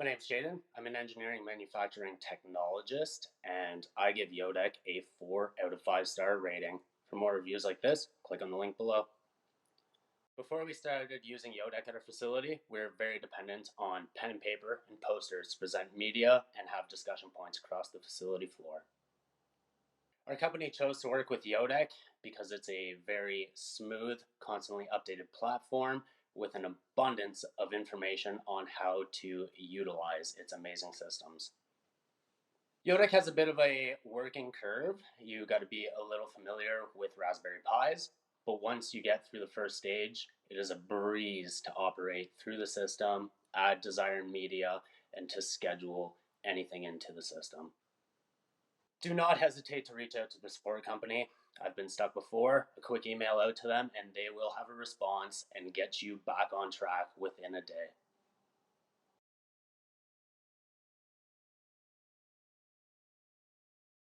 My name's Jaden. I'm an engineering manufacturing technologist, and I give Yodeck a 4 out of 5 star rating. For more reviews like this, click on the link below. Before we started using Yodeck at our facility, we were very dependent on pen and paper and posters to present media and have discussion points across the facility floor. Our company chose to work with Yodeck because it's a very smooth, constantly updated platform with an abundance of information on how to utilize its amazing systems. Yodeck has a bit of a working curve. You got to be a little familiar with Raspberry Pis, but once you get through the first stage, it is a breeze to operate through the system, add desired media, and to schedule anything into the system. Do not hesitate to reach out to the support company. I've been stuck before. A quick email out to them, and they will have a response and get you back on track within a day.